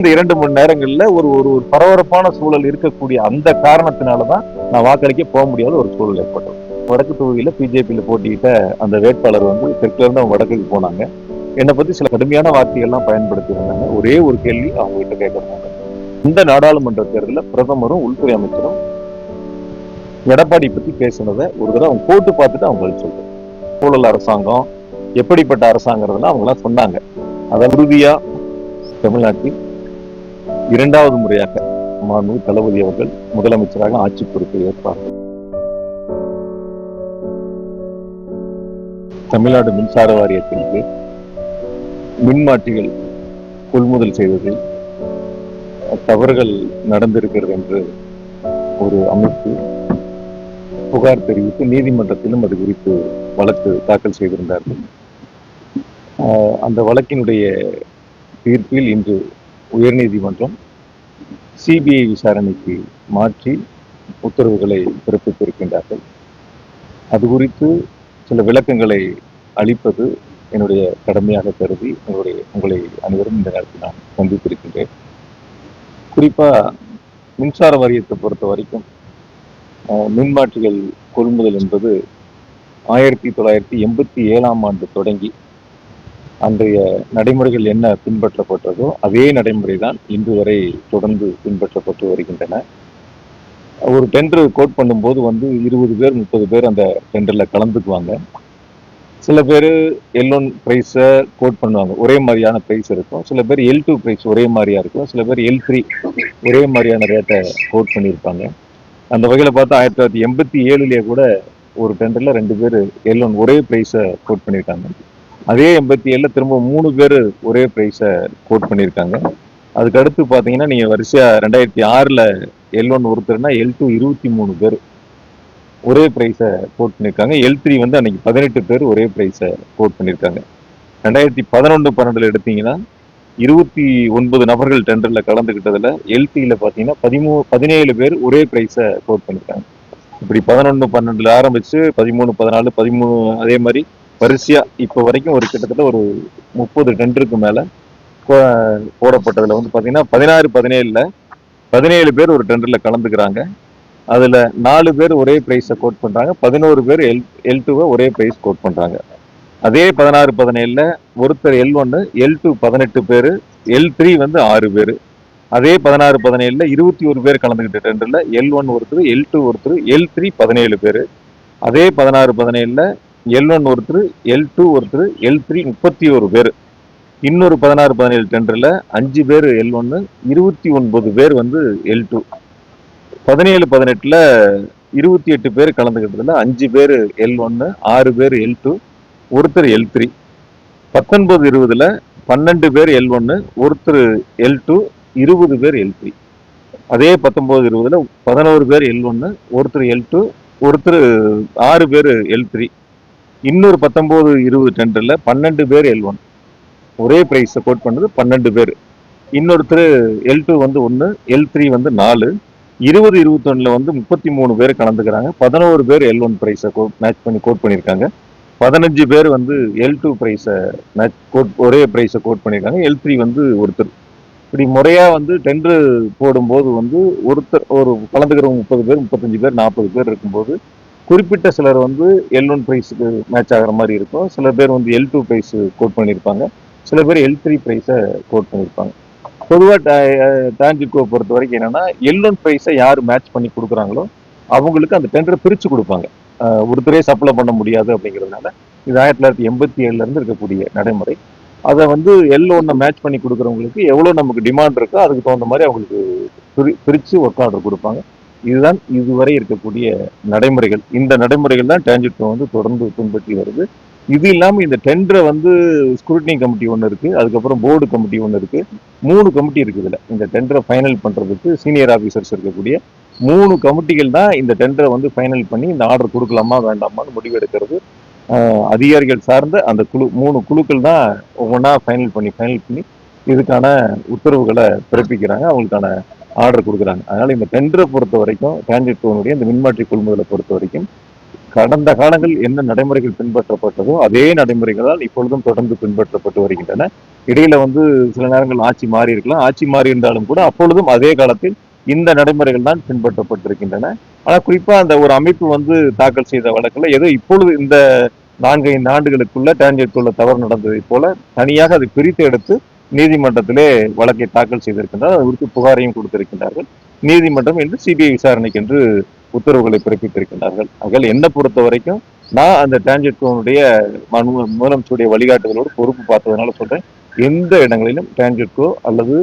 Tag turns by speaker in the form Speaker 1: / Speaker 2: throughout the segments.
Speaker 1: இந்த 2 மணி நேரங்கள்ல ஒரு ஒரு ஒரு பரபரப்பான சூழல் இருக்கக்கூடிய அந்த காரணத்தினாலதான் நான் வாக்களிக்க போக முடியாத ஒரு சூழல் ஏற்பட்டது. வடக்கு தொகுதியில பிஜேபியில போட்டியிட்ட அந்த வேட்பாளர் தெற்குல இருந்து அவங்க வடக்குக்கு போனாங்க. என்னை பத்தி சில கடுமையான வார்த்தைகள்லாம் பயன்படுத்தி இருந்தாங்க. ஒரே ஒரு கேள்வி அவங்க கிட்ட கேட்கறாங்க. இந்த நாடாளுமன்ற தேர்தலில் பிரதமரும் உள்துறை அமைச்சரும் எடப்பாடி பத்தி பேசுனதை ஒரு தடவை அவங்க போட்டு பார்த்துட்டு அவங்க பதில் சொல்றாங்க. ஊழல் அரசாங்கம் எப்படிப்பட்ட அரசாங்கிறதுலாம் அவங்க எல்லாம் சொன்னாங்க. அதை உறுதியா தமிழ்நாட்டில் 2வது முறையாக மாண்புமிகு தளபதி அவர்கள் முதலமைச்சராக ஆட்சி பொறுப்பை ஏற்பார்கள். தமிழ்நாடு மின்சார வாரியத்திற்கு மின்மாற்றிகள் கொள்முதல் செய்வதில் தவறுகள் நடந்திருக்கிறது என்று ஒரு அமைப்பு புகார் தெரிவித்து நீதிமன்றத்திலும் அது குறித்து வழக்கு தாக்கல் செய்திருந்தார்கள். அந்த வழக்கினுடைய தீர்ப்பில் இன்று உயர்நீதிமன்றம் சிபிஐ விசாரணைக்கு மாற்றி உத்தரவுகளை பிறப்பித்திருக்கின்றார்கள். அது குறித்து சில விளக்கங்களை அளிப்பது என்னுடைய கடமையாக கருதி உங்களை அனைவரும் இந்த நேரத்தில் நான் சந்தித்திருக்கின்றேன். குறிப்பா மின்சார வாரியத்தை பொறுத்த வரைக்கும் மின்மாற்றிகள் கொள்முதல் என்பது 1987ஆம் ஆண்டு தொடங்கி அன்றைய நடைமுறைகள் என்ன பின்பற்றப்பட்டதோ அதே நடைமுறை தான் இன்று வரை தொடர்ந்து பின்பற்றப்பட்டு வருகின்றன. ஒரு டெண்டர் கோட் பண்ணும்போது 20 பேர் 30 பேர் அந்த டெண்டர்ல கலந்துக்குவாங்க. சில பேர் L1 பிரைஸை கோட் பண்ணுவாங்க, ஒரே மாதிரியான பிரைஸ் இருக்கும். சில பேர் L2 பிரைஸ் ஒரே மாதிரியா இருக்கும். சில பேர் L3 ஒரே மாதிரியான ரேட்டை கோட் பண்ணியிருப்பாங்க. அந்த வகையில் பார்த்தா 1987 கூட ஒரு டெண்டர்ல 2 பேர் L1 ஒரே பிரைஸை கோட் பண்ணியிருக்காங்க. அதே 87 திரும்ப 3 பேர் ஒரே பிரைஸை கோட் பண்ணியிருக்காங்க. அதுக்கு அடுத்து பார்த்தீங்கன்னா நீங்க வரிசையா 2006ல் L1 ஒருத்தர்னா L2 23 பேர் ஒரே பிரைஸை கோட் பண்ணியிருக்காங்க. L3 அன்னைக்கு 18 பேர் ஒரே பிரைஸை கோட் பண்ணியிருக்காங்க. 2011-12 எடுத்தீங்கன்னா 29 நபர்கள் டெண்டர்ல கலந்துகிட்டதுல L3ல பார்த்தீங்கன்னா 17 பேர் ஒரே பிரைஸை கோட் பண்ணியிருக்காங்க. இப்படி 11-12 ஆரம்பிச்சு 13-14 13 அதே மாதிரி வரிசையா இப்ப வரைக்கும் ஒரு கிட்டத்தட்ட ஒரு 30 டெண்டருக்கு மேல போடப்பட்டதுல பாத்தீங்கன்னா 16-17ல 17 பேர் ஒரு டெண்டர்ல கலந்துக்கிறாங்க. அதுல 4 பேர் ஒரே பிரைஸை கோட் பண்றாங்க, 11 பேர் L2 ஒரே பிரைஸ் கோட் பண்றாங்க. அதே 16-17ல ஒருத்தர் L1 L2 18 பேரு L3 6 பேரு. அதே 16-17ல 21 பேர் கலந்துகிட்ட டெண்டர்ல L1 ஒருத்தர் L2 ஒருத்தர் L3 17 பேரு. அதே 16-17ல L1 ஒருத்தர் L2 ஒருத்தர் L3 31 பேர். இன்னொரு 16-17 டெண்டர்ல 5 பேர் L1 29 பேர் L2. 17-18ல 28 பேர் கலந்துகிட்டதுல 5 பேர் L1 6 பேர் L2 ஒருத்தர் L3. 19-20ல 12 பேர் L1 ஒருத்தர் L2 20 பேர் L3. அதே 19-20ல 11 பேர் L1 ஒருத்தர் L2 ஒருத்தர் 6 பேர் L3. இன்னொரு 19-20 டெண்டர்ல 12 பேர் L1 ஒரே பிரைஸ் கோட் பண்ணது 12 பேர். இன்னொருத்தர் L2 1 L3 4. 20-21ல 33 பேர் கலந்துக்கிறாங்க. 11 பேர் L1 பிரைஸை மேட்ச் பண்ணி கோட் பண்ணியிருக்காங்க. 15 பேர் L2 பிரைஸை ஒரே பிரைஸை கோட் பண்ணியிருக்காங்க. L3 ஒருத்தர். இப்படி முறையா டெண்டர் போடும்போது ஒருத்தர் ஒரு கலந்துக்கிறவங்க 30 பேர் 35 பேர் 40 பேர் இருக்கும்போது குறிப்பிட்ட சிலர் L1 பிரைஸுக்கு மேட்ச் ஆகிற மாதிரி இருக்கும். சில பேர் L2 பிரைஸ் கோட் பண்ணியிருப்பாங்க. சில பேர் L3 பிரைஸை கோட் பண்ணியிருப்பாங்க. பொதுவாக டான்ஜிட்கோ பொறுத்த வரைக்கும் என்னன்னா L1 பிரைஸை யார் மேட்ச் பண்ணி கொடுக்குறாங்களோ அவங்களுக்கு அந்த டெண்டரை பிரிச்சு கொடுப்பாங்க. ஒருத்தரே சப்ளை பண்ண முடியாது அப்படிங்கிறதுனால இது 1987ல இருந்து இருக்கக்கூடிய நடைமுறை. அதை L1 மேட்ச் பண்ணி கொடுக்குறவங்களுக்கு எவ்வளோ நமக்கு டிமாண்ட் இருக்கோ அதுக்கு தகுந்த மாதிரி அவங்களுக்கு பிரிச்சு ஒர்க் ஆர்டர் கொடுப்பாங்க. இதுதான் இதுவரை இருக்கக்கூடிய நடைமுறைகள். இந்த நடைமுறைகள் தான் டான்ஜிட்கோ தொடர்ந்து பின்பற்றி வருது. இது இல்லாம இந்த டெண்டரை ஸ்க்ரூட்டினி கமிட்டி ஒன்று இருக்கு, அதுக்கப்புறம் போர்டு கமிட்டி ஒன்று இருக்கு, 3 கமிட்டி இருக்கு. இதுல இந்த டெண்டரை ஃபைனல் பண்றதுக்கு சீனியர் ஆபீசர்ஸ் இருக்கக்கூடிய 3 கமிட்டிகள் தான் இந்த டெண்டரை ஃபைனல் பண்ணி இந்த ஆர்டர் கொடுக்கலாமா வேண்டாமான்னு முடிவு எடுக்கிறது. அதிகாரிகள் சார்ந்த அந்த 3 குழுக்கள் தான் ஒவ்வொன்றா ஃபைனல் பண்ணி இதுக்கான உத்தரவுகளை பிறப்பிக்கிறாங்க, அவங்களுக்கான ஆர்டர் கொடுக்குறாங்க. அதனால இந்த டெண்டரை பொறுத்த வரைக்கும் டான்ஜிட்கோனுடைய இந்த மின்மாற்றி கொள்முதலை பொறுத்த வரைக்கும் கடந்த காலங்கள் என்ன நடைமுறைகள் பின்பற்றப்பட்டதோ அதே நடைமுறைகளால் இப்பொழுதும் தொடர்ந்து பின்பற்றப்பட்டு வருகின்றன. இடையில வந்து சில நேரங்கள் ஆட்சி மாறி இருக்கலாம். ஆட்சி மாறி இருந்தாலும் கூட அப்பொழுதும் அதே காலத்தில் இந்த நடைமுறைகள் தான் பின்பற்றப்பட்டிருக்கின்றன. ஆனா குறிப்பா அந்த ஒரு அமைப்பு வந்து தாக்கல் செய்த வழக்குல ஏதோ இப்பொழுது இந்த 4-5 ஆண்டுகளுக்குள்ள டான்ஜெட்குள்ள தவறு நடந்ததை போல தனியாக அதை பிரித்து எடுத்து நீதிமன்றத்திலே வழக்கை தாக்கல் செய்திருக்கின்றனர். அது குறித்து புகாரையும் கொடுத்திருக்கின்றார்கள். நீதிமன்றம் என்று சிபிஐ விசாரணைக்கு என்று உத்தரவுகளை பிறப்பித்திருக்கின்றார்கள். ஆகையால் என்னை பொறுத்த வரைக்கும் நான் அந்த டான்ஜெட்கோனுடைய முதலமைச்சருடைய வழிகாட்டுதலோடு பொறுப்பு பார்த்ததுனால சொல்றேன், எந்த இடங்களிலும் டான்ஜெட்கோ அல்லது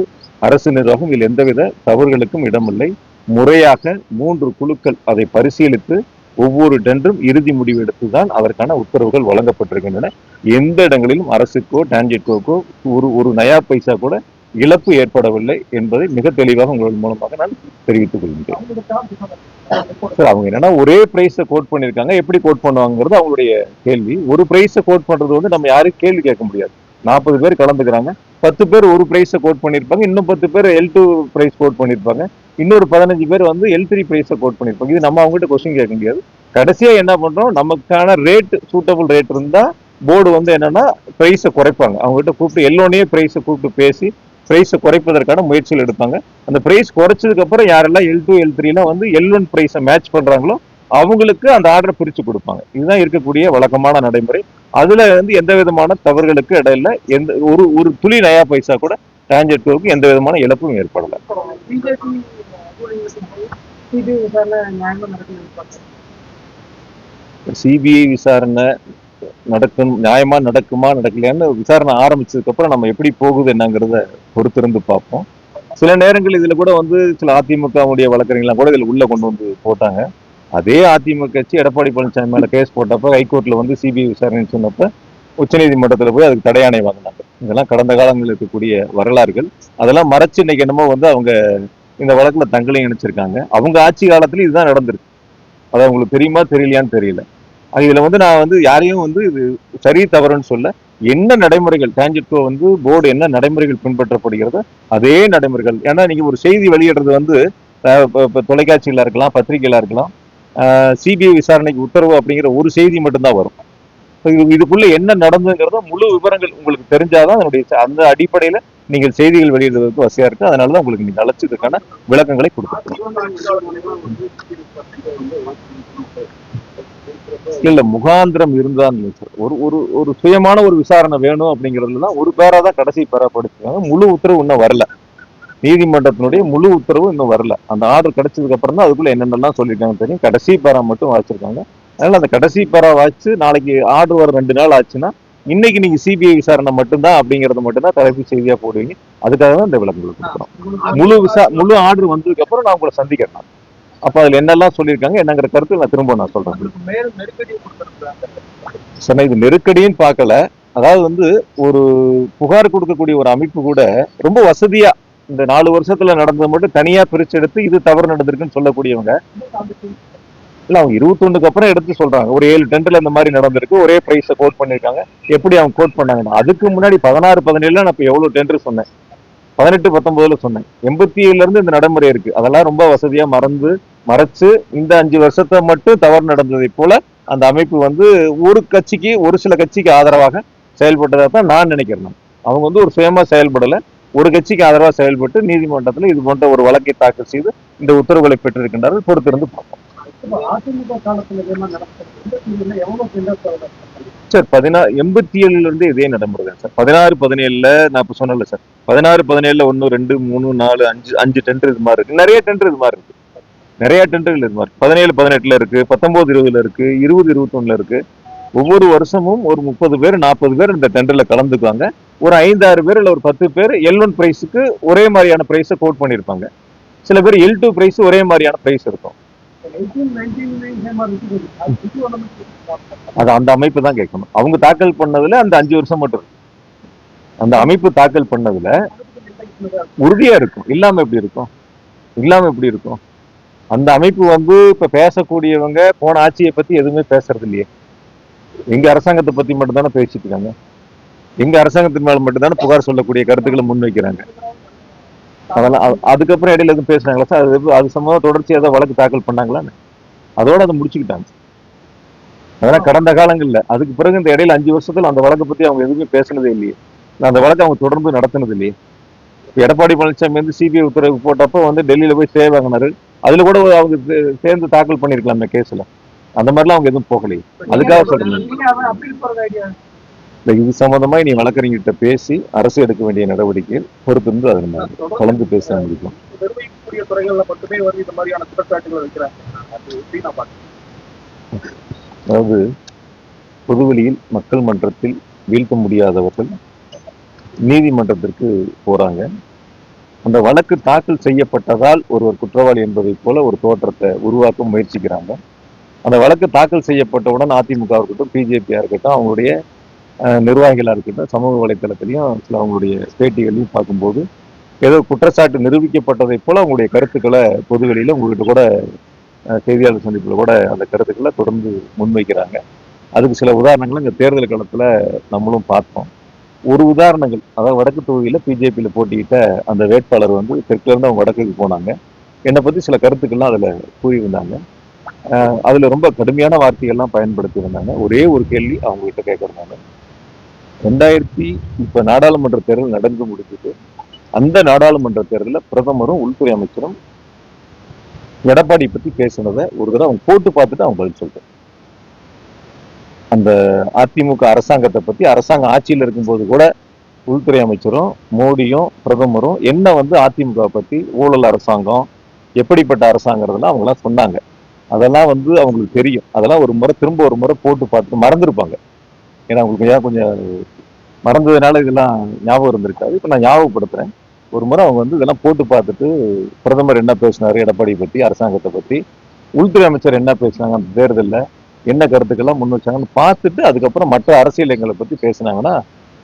Speaker 1: அரசு நிர்வாகம் இதில் எந்தவித தவறுகளுக்கும் இடமில்லை. முறையாக 3 குழுக்கள் அதை பரிசீலித்து ஒவ்வொரு டெண்டரும் இறுதி முடிவு எடுத்துதான் அதற்கான உத்தரவுகள் வழங்கப்பட்டிருக்கின்றன. எந்த இடங்களிலும் அரசுக்கோ டான்ஜெட்கோக்கோ ஒரு நயா பைசா கூட இழப்பு ஏற்படவில்லை என்பதை மிக தெளிவாக உங்கள் மூலமாக நான் தெரிவித்துக் கொள்கின்றேன். சார் அவங்க என்னன்னா ஒரே பிரைஸ கோட் பண்ணிருக்காங்க, எப்படி கோட் பண்ணுவாங்கிறது அவங்களுடைய கேள்வி. ஒரு பிரைஸ கோட் பண்றது வந்து நம்ம யாரும் கேள்வி கேட்க முடியாது. 40 பேர் கலந்துக்கிறாங்க, 10 பேர் ஒரு பிரைஸ கோட் பண்ணிருப்பாங்க, இன்னும் 10 பேர் L2 பிரைஸ் கோட் பண்ணிருப்பாங்க, இன்னொரு 15 பேர் வந்து L3 பிரைஸ கோட் பண்ணிருப்பாங்க. இது நம்ம அவங்ககிட்ட கொஸ்டின் கேட்க முடியாது. கடைசியா என்ன பண்றோம், நமக்கான ரேட் சூட்டபிள் ரேட் இருந்தா போர்டு வந்து என்னன்னா பிரைஸ குறைப்பாங்க. அவங்ககிட்ட கூப்பிட்டு எல்லோனே பிரைஸ கூப்பிட்டு பேசி பிரைஸை குறைப்பதற்கான முயற்சிகள் எடுப்பாங்க. அந்த பிரைஸ் குறைச்சதுக்கு அப்புறம் யாரெல்லாம் L2 L3 வந்து L1 பிரைஸை மேட்ச் பண்றாங்களோ அவங்களுக்கு அந்த ஆர்டரை பிரிச்சு கொடுப்பாங்க. இதுதான் இருக்கக்கூடிய வழக்கமான நடைமுறை. அதுல வந்து எந்த விதமான தவறுகளுக்கு இடையில எந்த ஒரு ஒரு துளி நயா பைசா கூட டான்ஜெட்கோவுக்கு எந்த விதமான இழப்பும் ஏற்படல. சிபிஐ விசாரணை நடக்கும், நியாயமா நடக்குமா நடக்கலையான்னு விசாரணை ஆரம்பிச்சதுக்கு அப்புறம் நம்ம எப்படி போகுது என்னங்கிறத பொறுத்திருந்து பார்ப்போம். சில நேரங்கள் இதுல கூட வந்து சில அதிமுகவுடைய வழக்கறிஞர்லாம் கூட இதுல உள்ள கொண்டு வந்து போட்டாங்க. அதே அதிமுக கட்சி எடப்பாடி பழனிசாமி மேல கேஸ் போட்டப்ப ஹைகோர்ட்ல வந்து சிபிஐ விசாரணைன்னு சொன்னப்ப உச்சநீதிமன்றத்துல போய் அதுக்கு தடையாணை வாங்கினாங்க. இதெல்லாம் கடந்த காலங்களில் இருக்கக்கூடிய வரலாறுகள். அதெல்லாம் மறைச்சு இன்னைக்கு என்னமோ வந்து அவங்க இந்த வழக்குல தங்களையும் இணைச்சிருக்காங்க. அவங்க ஆட்சி காலத்துல இதுதான் நடந்திருக்கு. அது அவங்களுக்கு தெரியுமா தெரியலையான்னு தெரியல. இதுல வந்து நான் வந்து யாரையும் வந்து இது சரி தவறுன்னு சொல்ல, என்ன நடைமுறைகள் டான்ஜெட்கோ வந்து போர்டு என்ன நடைமுறைகள் பின்பற்றப்படுகிறதோ அதே நடைமுறைகள். ஏன்னா நீங்க ஒரு செய்தி வெளியிடுறது வந்து தொலைக்காட்சியில இருக்கலாம், பத்திரிகையில இருக்கலாம், சிபிஐ விசாரணைக்கு உத்தரவு அப்படிங்கிற ஒரு செய்தி மட்டும்தான் வரும். இதுக்குள்ள என்ன நடந்ததுங்கிறத முழு விவரங்கள் உங்களுக்கு தெரிஞ்சாதான் அதனுடைய அந்த அடிப்படையில நீங்கள் செய்திகள் வெளியிடுறதுக்கு வசதியா இருக்கு. அதனாலதான் உங்களுக்கு நீங்க அழைச்சதுக்கான விளக்கங்களை கொடுத்துருக்கோம். இல்ல முகாந்திரம் இருந்தான் ஒரு ஒரு ஒரு சுயமான ஒரு விசாரணை வேணும் அப்படிங்கிறதுலதான் ஒரு பேரா தான் கடைசி பேரா படிச்சிருக்காங்க. முழு உத்தரவு இன்னும் வரல. நீதிமன்றத்தினுடைய முழு உத்தரவு இன்னும் வரல. அந்த ஆர்டர் கிடைச்சதுக்கு அப்புறம் தான் அதுக்குள்ள என்னென்னலாம் சொல்லியிருக்காங்க தெரியும். கடைசி பேரா மட்டும் வாசிச்சிருக்காங்க. அதனால அந்த கடைசி பேரா வாசிச்சு நாளைக்கு ஆர்டர் வர 2 நாள் ஆச்சுன்னா இன்னைக்கு நீங்க சிபிஐ விசாரணை மட்டும்தான் அப்படிங்கறது மட்டும்தான் தலைப்பு செய்தியா போடுவீங்க. அதுக்காக தான் இந்த விளக்கங்களை கொடுக்குறோம். முழு ஆர்டர் வந்ததுக்கு அப்புறம் நான் உங்களை சந்திக்கிறேன். அப்ப அதுல என்னெல்லாம் சொல்லியிருக்காங்க என்னங்கிற கருத்து நான் திரும்ப நான் சொல்றேன். சார் இது நெருக்கடின்னு பார்க்கல. அதாவது வந்து ஒரு புகார் கொடுக்கக்கூடிய ஒரு அமைப்பு கூட ரொம்ப வசதியா இந்த 4 வருஷத்துல நடந்தது மட்டும் தனியா பிரிச்சு எடுத்து இது தவறு நடந்திருக்குன்னு சொல்லக்கூடியவங்க இல்ல. அவங்க 21க்கு அப்புறம் எடுத்து சொல்றாங்க. ஒரு 7 டெண்டர்ல இந்த மாதிரி நடந்திருக்கு, ஒரே பிரைஸ கோட் பண்ணிருக்காங்க. எப்படி அவங்க கோட் பண்ணாங்கன்னா அதுக்கு முன்னாடி 16, 17 நான் இப்ப எவ்வளவு டெண்டர் சொன்னேன், 18, 19ல சொன்னேன். 87ல இருந்து இந்த நடைமுறை இருக்கு. அதெல்லாம் ரொம்ப வசதியா மறைச்சு இந்த 5 வருஷத்தை மட்டும் தவறு நடந்ததை போல அந்த அமைப்பு வந்து ஒரு கட்சிக்கு ஒரு சில கட்சிக்கு ஆதரவாக செயல்பட்டதா தான் நான் நினைக்கிறேன். அவங்க வந்து ஒரு சுயமா செயல்படல, ஒரு கட்சிக்கு ஆதரவாக செயல்பட்டு நீதிமன்றத்தில் இது போன்ற ஒரு வழக்கை தாக்கல் செய்து இந்த உத்தரவுகளை பெற்றிருக்கின்றார்கள். பொறுத்திருந்து பார்ப்போம். சார் 87ல இருந்து இதே நடைமுறை தான் சார். 16, 17ல நான் இப்ப சொன்னல சார், 16, 17ல 1, 2, 3, 4, 5 டெண்டர் இது மாதிரி இருக்கு. நிறைய டெண்டர் இது மாதிரி இருக்கு. நிறைய டெண்டர்கள் இது மாதிரி 17, 18ல இருக்கு, 19, 20ல இருக்கு, 20, 21ல இருக்கு. ஒவ்வொரு வருஷமும் ஒரு 30 பேர் 40 பேர் இந்த டெண்டர்ல கலந்துக்குவாங்க. ஒரு 5, 6 பேர் இல்ல ஒரு 10 பேர் L1 பிரைஸுக்கு ஒரே மாதிரியான பிரைஸை கோட் பண்ணிருப்பாங்க. சில பேர் L2 பிரைஸ் ஒரே மாதிரியான பிரைஸ் இருக்கும். அது அந்த அமைப்பு தான் கேட்கணும். அவங்க தாக்கல் பண்ணதுல அந்த 5 வருஷம் மட்டும் இருக்கு. அந்த அமைப்பு தாக்கல் பண்ணதுல உறுதியா இருக்கும். இல்லாம எப்படி இருக்கும்? இல்லாம எப்படி இருக்கும்? அந்த அமைப்பு வந்து இப்ப பேசக்கூடியவங்க போன ஆட்சியை பத்தி எதுவுமே பேசுறது இல்லையே. எங்க அரசாங்கத்தை பத்தி மட்டும் தானே பேசிட்டு இருக்காங்க. எங்க அரசாங்கத்தின் மேல மட்டும் தானே புகார் சொல்லக்கூடிய கருத்துக்களை முன்வைக்கிறாங்க. அதெல்லாம் அதுக்கப்புறம் இடையில எதுவும் பேசுறாங்களா சார்? அது சம்பந்தமா தொடர்ச்சியா ஏதாவது வழக்கு தாக்கல் பண்ணாங்களான்னு அதோட அதை முடிச்சுக்கிட்டாங்க. அதெல்லாம் கடந்த காலங்கள்ல. அதுக்கு பிறகு இந்த இடையில 5 வருஷத்துல அந்த வழக்கை பத்தி அவங்க எதுவுமே பேசுனதே இல்லையே. அந்த வழக்கை அவங்க தொடர்ந்து நடத்தினது இல்லையே. இப்ப எடப்பாடி பழனிசாமி வந்து சிபிஐ உத்தரவு போட்டப்போ வந்து டெல்லியில போய் ஸ்டே வாங்கினாரு. அதுல கூட அவங்க சேர்ந்து தாக்கல் பண்ணிருக்கலாமே கேஸ்ல. அந்த மாதிரிலாம் அவங்க எதுவும் போகலையே. அதுக்காக சொல்றேன். இது சம்பந்தமா நீ வழக்கறிஞர்கிட்ட பேசி அரசு எடுக்க வேண்டிய நடவடிக்கை பொறுத்திருந்து அதை நம்ம கலந்து பேச முடியும். அதாவது பொதுவெளியில் மக்கள் மன்றத்தில் வீழ்த்த முடியாதவர்கள் நீதிமன்றத்திற்கு போறாங்க. அந்த வழக்கு தாக்கல் செய்யப்பட்டதால் ஒருவர் குற்றவாளி என்பதை போல ஒரு தோற்றத்தை உருவாக்க முயற்சிக்கிறாங்க. அந்த வழக்கு தாக்கல் செய்யப்பட்டவுடன் அதிமுக இருக்கட்டும், பிஜேபியா இருக்கட்டும், அவங்களுடைய நிர்வாகிகளா இருக்கட்டும், சமூக வலைத்தளத்திலையும் சில அவங்களுடைய பேட்டிகளையும் பார்க்கும்போது ஏதோ குற்றச்சாட்டு நிரூபிக்கப்பட்டதை போல அவங்களுடைய கருத்துக்களை பொதுவெளியில உங்ககிட்ட கூட செய்தியாளர் சந்திப்புல கூட அந்த கருத்துக்களை தொடர்ந்து முன்வைக்கிறாங்க. அதுக்கு சில உதாரணங்களை இந்த தேர்தல் காலத்துல நம்மளும் பார்த்தோம். ஒரு உதாரணங்கள், அதாவது வடக்கு தொகுதியில பிஜேபியில போட்டியிட்ட அந்த வேட்பாளர் வந்து தெற்குல இருந்து அவங்க வடக்குக்கு போனாங்க. என்னை பத்தி சில கருத்துக்கள்லாம் அதுல கூறியிருந்தாங்க. அதுல ரொம்ப கடுமையான வார்த்தைகள்லாம் பயன்படுத்தி இருந்தாங்க. ஒரே ஒரு கேள்வி அவங்க கிட்ட கேட்கறாங்க. 2000 இப்ப நாடாளுமன்ற தேர்தல் நடந்து முடிஞ்சது. அந்த நாடாளுமன்ற தேர்தலில் பிரதமரும் உள்துறை அமைச்சரும் எடப்பாடி பத்தி பேசினதை ஒரு தடவை அவங்க போட்டு பார்த்துட்டு அவங்க பதில் சொல்றாங்க. அந்த அதிமுக அரசாங்கத்தை பத்தி அரசாங்கம் ஆட்சியில் இருக்கும்போது கூட உள்துறை அமைச்சரும் மோடியும் பிரதமரும் என்ன வந்து அதிமுக பத்தி ஊழல் அரசாங்கம் எப்படிப்பட்ட அரசாங்கிறதுலாம் அவங்க எல்லாம் சொன்னாங்க. அதெல்லாம் வந்து அவங்களுக்கு தெரியும். அதெல்லாம் ஒரு முறை திரும்ப ஒரு முறை போட்டு பார்த்து மறந்துருப்பாங்க. ஏன்னா அவங்களுக்கு ஏன் கொஞ்சம் மறந்ததுனால இதெல்லாம் ஞாபகம் இருந்திருக்காது. இப்ப நான் ஞாபகப்படுத்துறேன். ஒரு முறை அவங்க வந்து இதெல்லாம் போட்டு பார்த்துட்டு பிரதமர் என்ன பேசினாரு எடப்பாடி பத்தி, அரசாங்கத்தை பத்தி, உள்துறை அமைச்சர் என்ன பேசினாங்க அந்த தேர்தலில் என்ன கருத்துக்கெல்லாம் முன் வச்சாங்கன்னு பார்த்துட்டு அதுக்கப்புறம் மற்ற அரசியல் எங்களை பத்தி பேசினாங்கன்னா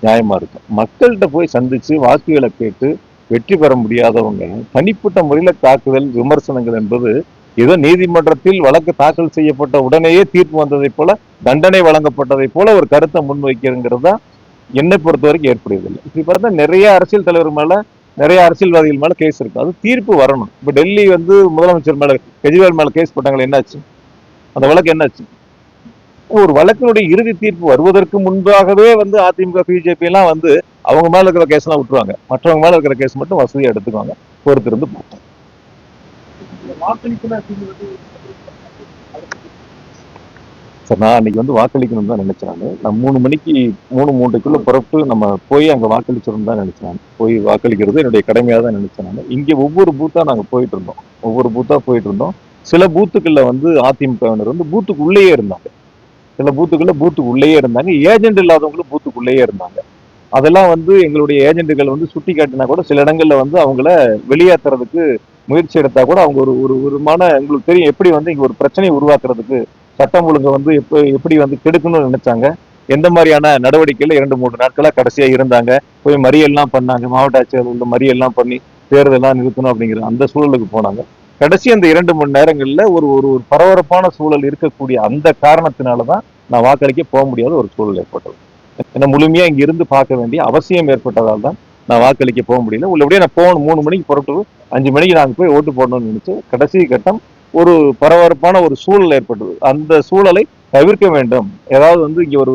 Speaker 1: நியாயமா இருக்கும். மக்கள்கிட்ட போய் சந்திச்சு வாக்குகளை கேட்டு வெற்றி பெற முடியாதவங்க தனிப்பட்ட முறையில தாக்குதல் விமர்சனங்கள் என்பது ஏதோ நீதிமன்றத்தில் வழக்கு தாக்கல் செய்யப்பட்ட உடனேயே தீர்ப்பு வந்ததை போல தண்டனை வழங்கப்பட்டதை போல ஒரு கருத்தை முன்வைக்கிறதுங்கிறது தான் என்னை பொறுத்த வரைக்கும் ஏற்படுவதில்லை. இப்படி பார்த்தா நிறைய அரசியல் தலைவர் மேல நிறைய அரசியல்வாதிகள் மேல கேஸ் இருக்கு. அது தீர்ப்பு வரணும். இப்ப டெல்லி வந்து முதலமைச்சர் மேல கெஜ்ரிவால் மேல கேஸ் போட்டாங்களே, என்னாச்சு அந்த வழக்கு? என்னாச்சு? ஒரு வழக்கினுடைய இறுதி தீர்ப்பு வருவதற்கு முன்பாகவே வந்து அதிமுக பிஜேபி எல்லாம் வந்து அவங்க மேல இருக்கிற கேஸ் எல்லாம் விட்டுருவாங்க. மற்றவங்க மேல இருக்கிற கேஸ் மட்டும் வசதியா எடுத்துக்குவாங்க. பொறுத்திருந்து பார்த்தோம். சார், நான் அன்னைக்கு வந்து வாக்களிக்கணும்னு தான் நினைச்சேன். நான் 3:03 புறப்பு நம்ம போய் அங்க வாக்களிச்சிடும் தான் நினைச்சேன். போய் வாக்களிக்கிறது என்னுடைய கடமையா தான் நினைச்சேன். இங்க ஒவ்வொரு பூத்தா நாங்க போயிட்டு இருந்தோம். ஒவ்வொரு பூத்தா போயிட்டு இருந்தோம். சில பூத்துக்கள்ல வந்து அதிமுகவினர் வந்து பூத்துக்கு உள்ளேயே இருந்தாங்க. சில பூத்துக்கு உள்ளேயே இருந்தாங்க. ஏஜென்ட் இல்லாதவங்களும் பூத்துக்குள்ளேயே இருந்தாங்க. அதெல்லாம் வந்து எங்களுடைய ஏஜென்ட்டுகள் வந்து சுட்டி காட்டினா கூட சில இடங்கள்ல வந்து அவங்கள வெளியேற்றுறதுக்கு முயற்சி எடுத்தா கூட அவங்க ஒரு ஒரு விதமான உங்களுக்கு தெரியும் எப்படி வந்து இங்க ஒரு பிரச்சனையை உருவாக்குறதுக்கு சட்டம் ஒழுங்கு வந்து எப்படி வந்து கெடுக்கணும்னு நினைச்சாங்க. எந்த மாதிரியான நடவடிக்கைகள் 2-3 நாட்களா கடைசியா இருந்தாங்க. போய் மறியல்லாம் பண்ணாங்க. மாவட்ட ஆட்சியர் உள்ள மறியல்லாம் பண்ணி தேர்தலாம் நிறுத்தணும் அப்படிங்கிற அந்த சூழலுக்கு போனாங்க. கடைசி அந்த 2 மணி நேரங்கள்ல ஒரு ஒரு ஒரு பரபரப்பான சூழல் இருக்கக்கூடிய அந்த காரணத்தினாலதான் நான் வாக்களிக்க போக முடியாத ஒரு சூழல் ஏற்பட்டது. என்ன முழுமையா இங்க இருந்து பார்க்க வேண்டிய அவசியம் ஏற்பட்டதால் தான் நான் வாக்களிக்க போக முடியல. உள்ளபடியே நான் போகணும். 3 மணிக்கு புறப்பட்டு 5 மணிக்கு நாங்க போய் ஓட்டு போடணும்னு நினைச்சு கடைசி கட்டம் ஒரு பரபரப்பான ஒரு சூழல் ஏற்பட்டது. அந்த சூழலை தவிர்க்க வேண்டும். ஏதாவது வந்து இங்க ஒரு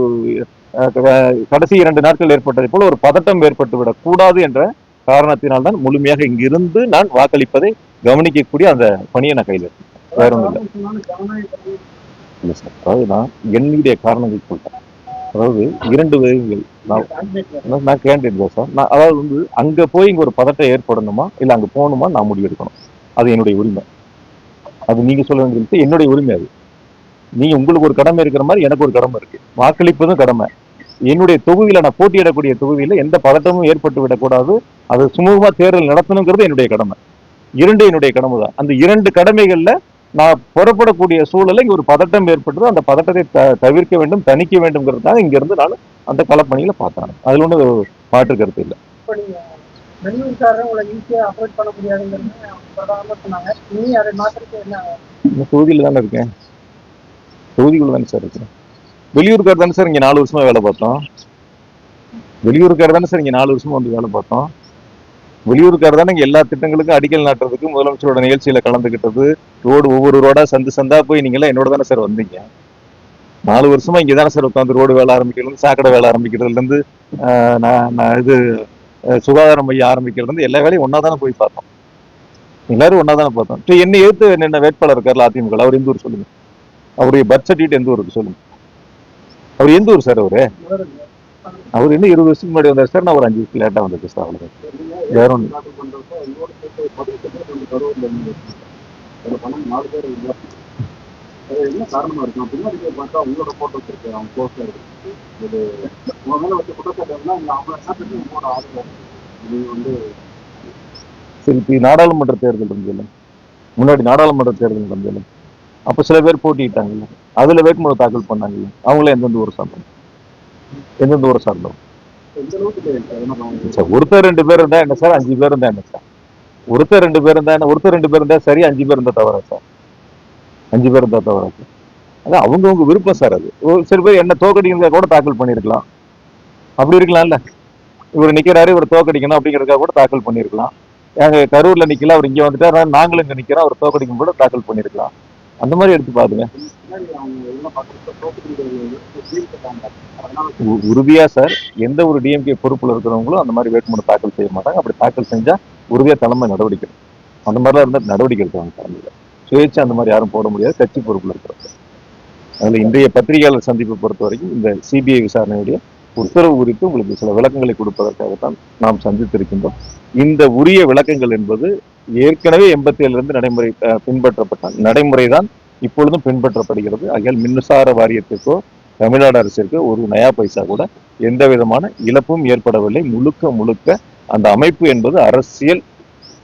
Speaker 1: கடைசி 2 நாட்கள் ஏற்பட்டதை போல ஒரு பதட்டம் ஏற்பட்டு விடக் கூடாது என்ற காரணத்தினால்தான் முழுமையாக இங்கிருந்து நான் வாக்களிப்பதை கவனிக்கக்கூடிய அந்த பணியை நான் கையில் எடுத்தேன். வேற ஒன்றும் இல்லை சார். அதாவது நான் என்னுடைய காரணங்கள் சொல்றேன். அதாவது 2 விதங்கள் நான் கேண்டேன் தான் சார். நான் அதாவது வந்து அங்க போய் இங்க ஒரு பதட்டம் ஏற்படணுமா இல்ல அங்க போகணுமா நான் முடிவெடுக்கணும். அது என்னுடைய உரிமை. அது நீங்க சொல்ல வேண்டியது என்னுடைய உரிமை. அது நீங்க உங்களுக்கு ஒரு கடமை இருக்கிற மாதிரி எனக்கு ஒரு கடமை இருக்கு. வாக்களிப்பதும் கடமை. என்னுடைய தொகுதியில நான் போட்டியிடக்கூடிய தொகுதியில எந்த பதட்டமும் ஏற்பட்டு விடக்கூடாது. அது சுமூகமா தேர்தல் நடத்தணுங்கிறது என்னுடைய கடமை. என்னுடைய கடமை தான். அந்த 2 கடமைகள்ல நான் புறப்படக்கூடிய சூழலை இங்க ஒரு பதட்டம் ஏற்பட்டது. அந்த பதட்டத்தை தவிர்க்க வேண்டும், தணிக்க வேண்டும்ங்கிறதுக்காக இங்க இருந்து நான் அந்த களப்பணியில பார்த்தேன். அதுல ஒன்றும் மாற்று கருத்து இல்லை. தொகுதியில தானே இருக்கேன். தொகுதிக்குள்ள தானே சார் இருக்கேன். வெளியூருக்கார் தானே சார் இங்க 4 வருஷமா வேலை பார்த்தோம். வெளியூருக்கார் தானே சார் இங்க 4 வருஷமா வந்து வேலை பார்த்தோம். வெளியூருக்கார தானே எல்லா திட்டங்களுக்கும் அடிக்கல் நாட்டுறதுக்கு முதலமைச்சரோட நிகழ்ச்சியில கலந்துகிட்டது. ரோடு ஒவ்வொரு ரோடா சந்து சந்தா போய் நீங்க எல்லாம் என்னோட தானே சார் வந்தீங்க. 4 வருஷமா இங்கதானே சார் உட்காந்து ரோடு வேலை ஆரம்பிக்கிறது, சாக்கடை வேலை ஆரம்பிக்கிறதுல இருந்து இது சுகாதார மையம் ஆரம்பிக்கிறது இருந்து எல்லா வேலையும் ஒன்னா தானே போய் பார்த்தோம். எல்லாரும் ஒன்னா தானே பார்த்தோம். என்ன எடுத்து என்ன வேட்பாளர் இருக்காரு அதிமுக, அவர் எந்த ஊர் சொல்லுங்க, அவருடைய பர்த் சர்டிஃபிகேட் எந்த ஊருக்கு சொல்லுங்க, அவர் எந்த ஊர் சார் அவரு? அவர் இன்னும் 20 வருஷத்துக்கு முன்னாடி வந்தார் சார், நான் ஒரு 5 வருஷம் லேட்டா வந்திருக்கு சார், அவ்வளவு வேற ஒன்று. என்ன காரணமா இருக்கும்? பின்னாடி பார்த்தா உங்களோட போட்டோஸ் இருக்கு, அவங்க போஸ்ட்ல இருக்கு. இது உங்க மேல வச்ச குற்றச்சாட்டுனா அவங்க உங்களோட ஆதரவு இது வந்து சரி. நாடாளுமன்ற தேர்தல் இருந்தது, முன்னாடி நாடாளுமன்ற தேர்தல் இருந்தது, அப்ப சில பேர் போட்டிட்டாங்கல்ல, அதுல வேட்புமனு தாக்கல் பண்ணாங்கல்ல, அவங்களே எந்தெந்த ஊரை சார்ந்தோம், எந்தெந்த ஊரை சார்ந்தோம்? ஒருத்தர் 2 பேர் இருந்தா என்ன சார், 5 பேர் இருந்தா என்ன சார்? ஒருத்தர் 2 பேர் இருந்தா என்ன, ஒருத்தர் 2 பேர் இருந்தா சரி, 5 பேர் இருந்தா தவறா சார்? 5 பேர் இருந்தா தவறா சார்? அதான் அவங்கவுங்க விருப்பம் சார். அது சில பேர் என்ன தோக்கடிக்கிறதுக்காக கூட தாக்கல் பண்ணிருக்கலாம், அப்படி இருக்கலாம்ல. இவர் நிக்கிறாரு, இவர் தோக்கடிக்கணும் அப்படிங்கிறதுக்காக கூட தாக்கல் பண்ணிருக்கலாம். எங்க கரூர்ல நிக்கல, அவர் இங்க வந்துட்டாரு, நாங்களும் இங்க நிக்கிறோம், அவர் தோக்கடிக்கும் கூட தாக்கல் பண்ணிருக்கலாம். அந்த மாதிரி எடுத்து பாருங்க. உறுதியா சார், எந்த ஒரு டிஎம்கே பொறுப்புல இருக்கிறவங்களும் அந்த மாதிரி வேட்புமனு தாக்கல் செய்ய மாட்டாங்க. அப்படி தாக்கல் செஞ்சா உறுதியா தலைமை நடவடிக்கை, அந்த மாதிரிலாம் இருந்தா நடவடிக்கை எடுப்பாங்க தலைமையில. சுயேட்சை அந்த மாதிரி யாரும் போட முடியாது, கட்சி பொறுப்புல இருக்கிறது. அதுல இன்றைய பத்திரிகையாளர் சந்திப்பை பொறுத்த வரைக்கும் இந்த சிபிஐ விசாரணையுடைய உத்தரவு குறித்து உங்களுக்கு சில விளக்கங்களை கொடுப்பதற்காகத்தான் நாம் சந்தித்திருக்கின்றோம். இந்த உரிய விளக்கங்கள் என்பது ஏற்கனவே 87 இருந்து நடைமுறை பின்பற்றப்பட்ட நடைமுறைதான் இப்பொழுதும் பின்பற்றப்படுகிறது. ஆகையால் மின்சார வாரியத்திற்கோ தமிழ்நாடு அரசிற்கு ஒரு நயா பைசா கூட எந்த விதமான இழப்பும் ஏற்படவில்லை. முழுக்க முழுக்க அந்த அமைப்பு என்பது அரசியல்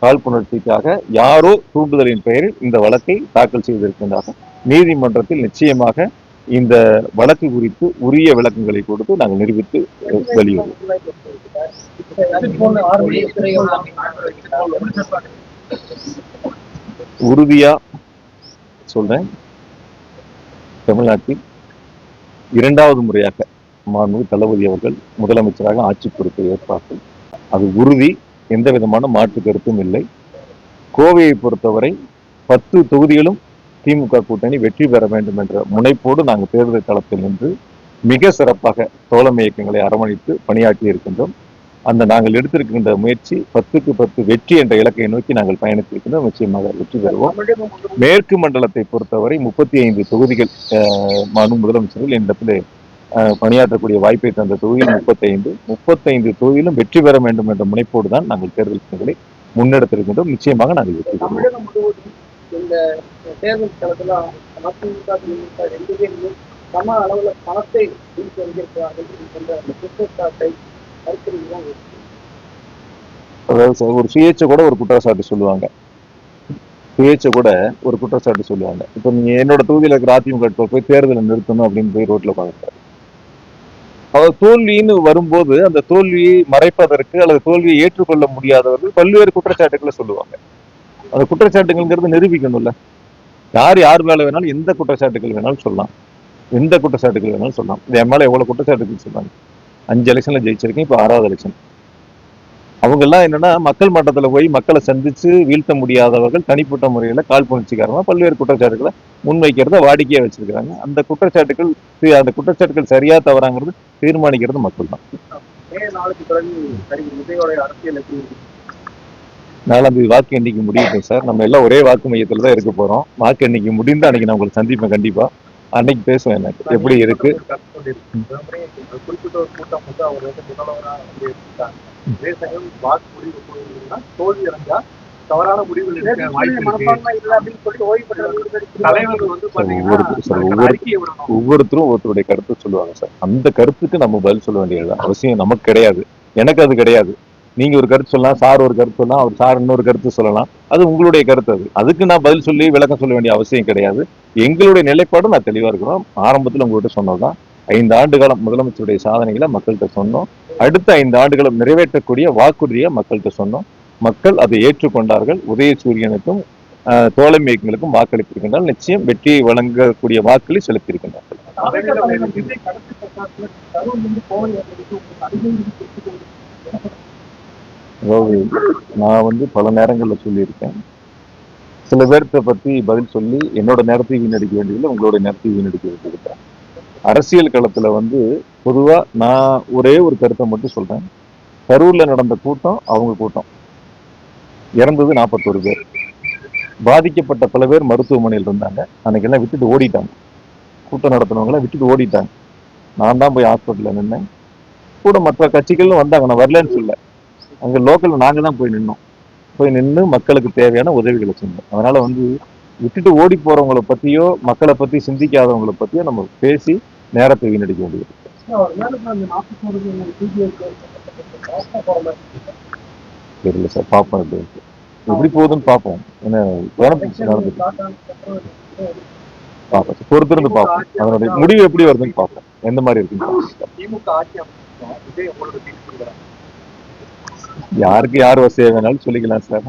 Speaker 1: காழ்ப்புணர்ச்சிக்காக யாரோ தூண்டுதலின் பெயரில் இந்த வழக்கை தாக்கல் செய்திருக்கின்றார்கள். நீதிமன்றத்தில் நிச்சயமாக இந்த வழக்கு குறித்து உரிய விளக்கங்களை கொடுத்து நாங்கள் நிரூபித்து வெளியிடுவோம். உறுதியா சொல்றேன், தமிழ்நாட்டில் 2வது முறையாக மாண்புமிகு தளபதி அவர்கள் முதலமைச்சராக ஆட்சி பொறுப்பை ஏற்பார்கள். அது உறுதி, எந்த விதமான மாற்று கருத்தும் இல்லை. கோவையை பொறுத்தவரை 10 தொகுதிகளும் திமுக கூட்டணி வெற்றி பெற வேண்டும் என்ற முனைப்போடு நாங்கள் தேர்தல் களத்தில் நின்று மிக சிறப்பாக தோழமை இயக்கங்களை அரவணைத்து பணியாற்றி இருக்கின்றோம். அந்த நாங்கள் எடுத்திருக்கின்ற முயற்சி 10க்கு 10 வெற்றி என்ற இலக்கை நோக்கி நாங்கள் பயணித்திருக்கின்றோம். நிச்சயமாக வெற்றி பெறுவோம். மேற்கு மண்டலத்தை பொறுத்தவரை 35 தொகுதிகள் மாண்பு முதலமைச்சர்கள் இந்த பணியாற்றக்கூடிய வாய்ப்பை தந்த தொகுதியில் 35 தொகுதியிலும் வெற்றி பெற வேண்டும் என்ற முனைப்போடு தான் நாங்கள் தேர்தல் பணிகளை முன்னெடுத்திருக்கின்றோம். நிச்சயமாக நாங்கள் வெற்றி பெறுவோம். இந்த தேர்தல் களத்துல அதிமுக திமுக 2 பேருமே சம அளவுல பணத்தை வீழ்ச்சி வந்திருக்கிறார்கள் என்ற அந்த குற்றச்சாட்டை மறுக்கிறீங்களா? அதாவது ஒரு சுயேட்சை கூட ஒரு குற்றச்சாட்டு சொல்லுவாங்க, சுயேட்சை கூட ஒரு குற்றச்சாட்டு சொல்லுவாங்க. இப்ப நீங்க என்னோட தொகுதியில இருக்கிற அதிமுக போய் தேர்தலை நிறுத்தணும் அப்படின்னு போய் ரோட்ல பாக்குறாரு. அவர் தோல்வின்னு வரும்போது அந்த தோல்வியை மறைப்பதற்கு அல்லது தோல்வியை ஏற்றுக்கொள்ள முடியாதவர்கள் பல்வேறு குற்றச்சாட்டுகளை சொல்லுவாங்க. அந்த குற்றச்சாட்டுங்கிறது நிரூபிக்கணும்ல. யார் மேல வேணாலும் எந்த குற்றச்சாட்டுகள் வேணாலும் சொல்லலாம், எந்த குற்றச்சாட்டுகள் வேணாலும் சொல்லலாம். என் மேல எவ்வளவு குற்றச்சாட்டுகள் சொன்னாங்க. 5 எலெக்ஷன்ல ஜெயிச்சிருக்கேன், இப்ப 6வது எலெக்ஷன். அவங்க எல்லாம் என்னன்னா மக்கள் மட்டத்துல போய் மக்களை சந்திச்சு வீழ்த்த முடியாதவர்கள் தனிப்பட்ட முறையில காழ்ப்புணர்ச்சிக்காரமா பல்வேறு குற்றச்சாட்டுகளை முன்வைக்கிறத வாடிக்கையா வச்சிருக்கிறாங்க. அந்த குற்றச்சாட்டுகள் சரியா தவறாங்கிறது தீர்மானிக்கிறது மக்கள் தான். 4ஆம் தேதி வாக்கு எண்ணிக்கை முடியும் சார். நம்ம எல்லாம் ஒரே வாக்கு மையத்துல தான் இருக்க போறோம். வாக்கு எண்ணிக்கை முடிந்து அன்னைக்கு நான் உங்களுக்கு சந்திப்பேன் கண்டிப்பா. அன்னைக்கு பேசுவேன் எனக்கு எப்படி இருக்கு.
Speaker 2: தவறான முடிவுகள்
Speaker 1: ஒவ்வொருத்தரும் ஒருத்தருடைய கருத்து சொல்லுவாங்க சார். அந்த கருத்துக்கு நம்ம பதில் சொல்ல வேண்டியது அவசியம் நமக்கு கிடையாது. எனக்கு அது கிடையாது. நீங்க ஒரு கருத்து சொல்லலாம், சார் ஒரு கருத்து சொல்லலாம், அவர் சார் இன்னொரு கருத்து சொல்லலாம். அது உங்களுடைய கருத்து. அதுக்கு நான் பதில் சொல்லி விளக்கம் சொல்ல வேண்டிய அவசியம் கிடையாது. எங்களுடைய நிலைப்பாடும் நான் தெளிவா இருக்கிறோம். ஆரம்பத்தில் உங்கள்கிட்ட சொன்னதுதான் 5 ஆண்டு காலம் முதலமைச்சருடைய சாதனைகளை மக்கள்கிட்ட சொன்னோம். அடுத்த 5 ஆண்டுகளும் நிறைவேற்றக்கூடிய வாக்குறுதியை மக்கள்கிட்ட சொன்னோம். மக்கள் அதை ஏற்றுக்கொண்டார்கள். உதயசூரியனுக்கும் தோழமை இயக்கங்களுக்கும் வாக்களித்திருக்கின்றால் நிச்சயம் வெற்றியை வழங்கக்கூடிய வாக்களை செலுத்தியிருக்கின்றார்கள். அதாவது நான் பல நேரங்கள்ல சொல்லியிருக்கேன். சில பேர்த்த பத்தி பதில் சொல்லி என்னோட நேரத்தை வீணடிக்க வேண்டியதில்லை, உங்களோட நேரத்தை வீணடிக்க வேண்டியிருக்கேன். அரசியல் களத்துல வந்து பொதுவா நான் ஒரே ஒரு கருத்தை மட்டும் சொல்றேன். கரூர்ல நடந்த கூட்டம் அவங்க கூட்டம். இறந்தது 41 பேர். பாதிக்கப்பட்ட பல பேர் மருத்துவமனையில் இருந்தாங்க. அன்னைக்கு எல்லாம் விட்டுட்டு ஓடிட்டாங்க. கூட்டம் நடத்தினவங்க எல்லாம் விட்டுட்டு ஓடிட்டாங்க. நான் தான் போய் ஹாஸ்பிட்டல்ல நின்னேன். கூட மற்ற கட்சிகளும் வந்தாங்க, நான் வரலன்னு சொல்ல. அங்க லோக்கல்ல நாங்க தான் போய் நின்னோம். போய் நின்று மக்களுக்கு தேவையான உதவிகளை செஞ்சோம். அதனால வந்து விட்டுட்டு ஓடி போறவங்களை பத்தியோ மக்களை பத்தி சிந்திக்காதவங்களை பத்தியோ நம்ம பேசி நேரத்தை வீணடிக்க முடியும். தெரியல சார், பார்ப்போம் எப்படி போகுதுன்னு பார்ப்போம். ஏன்னா பார்ப்போம், பொறுத்திருந்து பார்ப்போம். அதனுடைய முடிவு எப்படி வருதுன்னு பார்ப்போம், எந்த மாதிரி இருக்குன்னு. யாருக்கு யார் வசதியா வேணாலும் சொல்லிக்கலாம் சார்.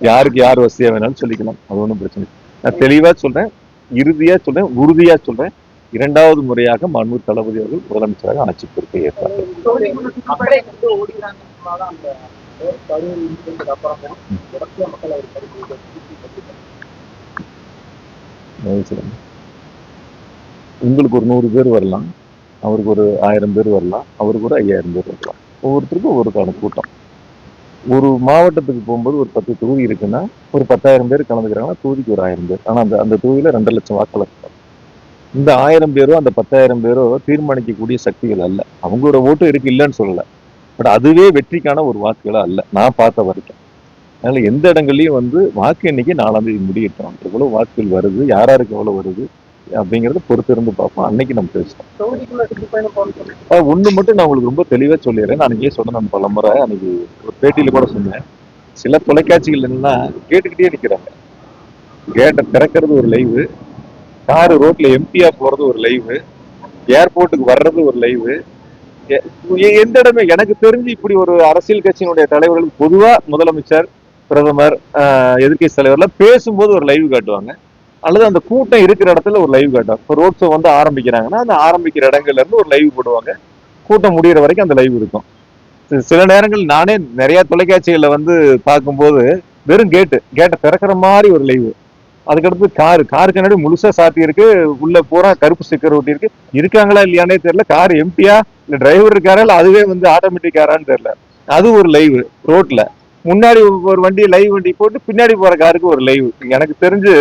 Speaker 1: யாருக்கு யார் வசதியா வேணாலும் சொல்லிக்கலாம், அது ஒன்றும் பிரச்சனை. நான் தெளிவா சொல்றேன், இறுதியா சொல்றேன், உறுதியா சொல்றேன். 2வது முறையாக மாண்பு தளபதி அவர்கள் முதலமைச்சராக ஆட்சி பொறுப்பை ஏற்றார். உங்களுக்கு ஒரு 100 பேர் வரலாம், அவருக்கு ஒரு 1000 பேர் வரலாம், அவருக்கு ஒரு 5000 பேர் வரலாம். ஒவ்வொருத்தருக்கும் ஒவ்வொருக்கான கூட்டம். ஒரு மாவட்டத்துக்கு போகும்போது ஒரு 10 தொகுதி இருக்குன்னா ஒரு 10,000 பேர் கலந்துக்கிறாங்கன்னா தொகுதிக்கு ஒரு 1000 பேர். ஆனா அந்த தொகுதியில 2 லட்சம் வாக்காளர் இருப்பாங்க. இந்த 1000 பேரோ அந்த 10,000 பேரோ தீர்மானிக்கக்கூடிய சக்திகள் அல்ல. அவங்களோட ஓட்டு இருக்கு, இல்லைன்னு சொல்லல. பட் அதுவே வெற்றிக்கான ஒரு வாக்குகளா அல்ல, நான் பார்த்த வரைக்கும். அதனால எந்த இடங்கள்லயும் வந்து வாக்கு எண்ணிக்கை 4ஆம் தேதி முடியட்டும். எவ்வளவு வாக்குகள் வருது, யாராருக்கு எவ்வளவு வருது அப்படிங்கறத பொறுத்து இருந்து பார்ப்போம். அன்னைக்கு நம்ம பேசுவோம். ஒண்ணு மட்டும் நான் உங்களுக்கு ரொம்ப தெளிவா சொல்லிடுறேன். நான் இங்கே சொன்னேன் பல முறை, அன்னைக்கு ஒரு பேட்டியில கூட சொன்னேன். சில தொலைக்காட்சிகள் என்னன்னா கேட்டுக்கிட்டே நிக்கிறாங்க. கேட்டை திறக்கிறது ஒரு லைவு, காரு ரோட்ல எம்டியா போறது ஒரு லைவு, ஏர்போர்ட்டுக்கு வர்றது ஒரு லைவு. எந்த இடமே எனக்கு தெரிஞ்சு இப்படி ஒரு அரசியல் கட்சியினுடைய தலைவர்களுக்கு பொதுவா முதலமைச்சர், பிரதமர், எதிர்கட்சி தலைவர்லாம் பேசும்போது ஒரு லைவ் காட்டுவாங்க, அல்லது அந்த கூட்டம் இருக்கிற இடத்துல ஒரு லைவ் காட்டுவாங்க. இப்போ ரோட் ஷோ வந்து ஆரம்பிக்கிறாங்கன்னா அந்த ஆரம்பிக்கிற இடங்கள்ல இருந்து ஒரு லைவ் போடுவாங்க, கூட்டம் முடிகிற வரைக்கும் அந்த லைவ் இருக்கும். சில நேரங்கள் நானே நிறைய தொலைக்காட்சிகள்ல வந்து பார்க்கும்போது வெறும் கேட்டை திறக்கிற மாதிரி ஒரு லைவ், அதுக்கடுத்து காரு கண்ணாடி முழுசா சாத்தி இருக்கு, உள்ள பூரா கருப்பு ஸ்டிக்கர் ஒட்டி இருக்கு, இருக்காங்களா இல்லையானே தெரியல, கார் எம்டியா இல்ல டிரைவர் இருக்காரா இல்ல அதுவே வந்து ஆட்டோமேட்டிக் காரான்னு தெரியல. அது ஒரு லைவ். ரோட்ல முன்னாடி ஒரு வண்டி லைவ் வண்டி போட்டு பின்னாடி போற காருக்கு ஒரு லைவ். எனக்கு தெரிஞ்சு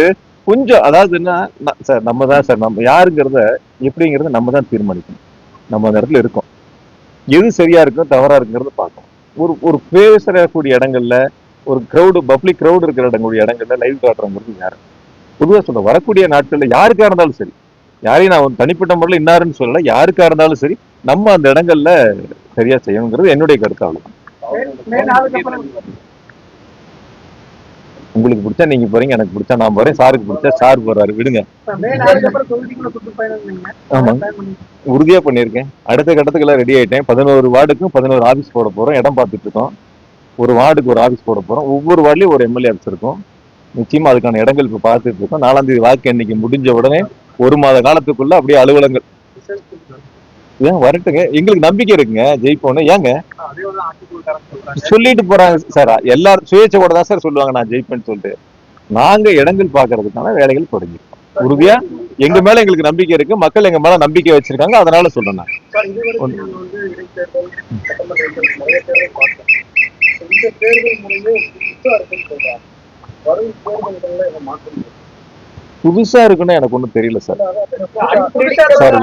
Speaker 1: கொஞ்சம், அதாவது என்ன சார், நம்ம தான் சார், நம்ம யாருங்கிறத எப்படிங்கிறத நம்ம தான் தீர்மானிக்கணும். நம்ம அந்த இடத்துல இருக்கோம், எது சரியா இருக்கும் தவறா இருக்குங்கிறத பார்க்கணும். ஒரு பேசக்கூடிய இடங்கள்ல, ஒரு கிரௌடு பப்ளிக் கிரௌடு இருக்கிற இடங்கள்ல லைவ் காட்டுறவங்களுக்கு யாரு பொதுவாக சொல்ல வரக்கூடிய நாட்கள்ல யாருக்கா இருந்தாலும் சரி, யாரையும் நான் தனிப்பட்ட முறையில் இன்னாருன்னு சொல்லல, யாருக்கா இருந்தாலும் சரி நம்ம அந்த இடங்கள்ல சரியா செய்யணுங்கிறது என்னுடைய கருத்து. அவ்வளவுதான். உங்களுக்கு பிடிச்சா நீங்க போறீங்க, எனக்கு பிடிச்சா நான் போறேன், சாருக்கு பிடிச்சா சார் போறாரு, விடுங்க. ஆமா, உறுதியா பண்ணிருக்கேன். அடுத்த கட்டத்துக்கு எல்லாம் ரெடி ஆயிட்டேன். 11 வார்டுக்கும் 11 ஆபீஸ் போட போறோம், இடம் பார்த்துட்டு இருக்கோம். ஒரு வார்டுக்கு ஒரு ஆபீஸ் போட போறோம், ஒவ்வொரு வார்டுலயும் ஒரு எம்எல்ஏ ஆபீஸ் இருக்கும். நிச்சயமா அதுக்கான இடங்கள் இப்ப பார்த்துட்டு இருக்கோம். 4ஆம் தேதி வாக்கு எண்ணிக்கை முடிஞ்ச உடனே 1 மாத காலத்துக்குள்ள அப்படியே அலுவலங்கள் ஏன் வரட்டுங்க, எங்களுக்கு நம்பிக்கை இருக்குங்க ஜெயிப்போன்னு. ஏங்க சொல்லிட்டு போறாங்க சார், எல்லாரும் சுயேட்சையோட தான் சார் சொல்லுவாங்க நான் ஜெயிப்பேன்னு சொல்லிட்டு. நாங்க இடங்கள் பாக்குறதுக்கான வேலைகள் தொடங்கிருக்கோம். உறுதியா எங்க மேல எங்களுக்கு நம்பிக்கை இருக்கு, மக்கள் எங்க மேல நம்பிக்கை வச்சிருக்காங்க, அதனால சொல்றேன் நான். புதுசா இருக்குன்னு எனக்கு ஒண்ணும் தெரியல சார். சார்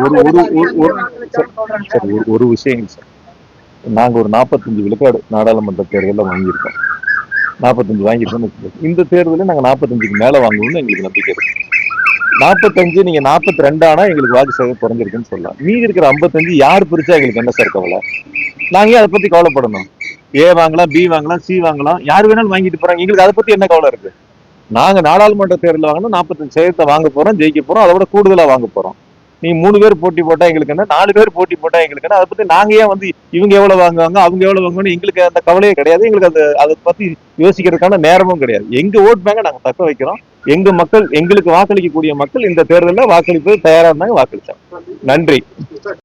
Speaker 1: ஒரு விஷயம் சார், நாங்க ஒரு 45 விழுக்காடு நாடாளுமன்ற தேர்தலில் வாங்கியிருக்கோம். 45 வாங்கிட்டோம்னு. இந்த தேர்தலில் நாங்க 45க்கு மேல வாங்குவோம்னு எங்களுக்கு நம்பிக்கை இருக்கு. 45 நீங்க 42 ஆனா எங்களுக்கு வாக்கு சதவீதம் குறைஞ்சிருக்குன்னு சொல்லலாம். மீதி இருக்கிற 55 யார் பிரிச்சா எங்களுக்கு என்ன சார் கவலை? நாங்க ஏன் அதை பத்தி கவலைப்படணும்? ஏ வாங்கலாம், பி வாங்கலாம், சி வாங்கலாம், யார் வேணாலும் வாங்கிட்டு போறாங்க, எங்களுக்கு அதை பத்தி என்ன கவலை இருக்கு? நாங்க நாடாளுமன்ற தேர்தல் வாங்கணும், 45% வாங்க போறோம், ஜெயிக்க போறோம், அதை விட கூடுதலா வாங்க போறோம். நீ 3 பேர் போட்டி போட்டா எங்களுக்கு என்ன, 4 பேர் போட்டி போட்டா எங்களுக்கு என்ன, அதை பத்தி நாங்க ஏன் வந்து இவங்க எவ்வளவு வாங்குவாங்க அவங்க எவ்வளவு வாங்குவாங்க எங்களுக்கு அந்த கவலையே கிடையாது. எங்களுக்கு அதை பத்தி யோசிக்கிறதுக்கான நேரமும் கிடையாது. எங்க ஓட் பேங்க நாங்க தக்க வைக்கிறோம். எங்க மக்கள், எங்களுக்கு வாக்களிக்கக்கூடிய மக்கள் இந்த தேர்தலில் வாக்களிப்பது தயாரா இருந்தாங்க, வாக்களிச்சாங்க. நன்றி.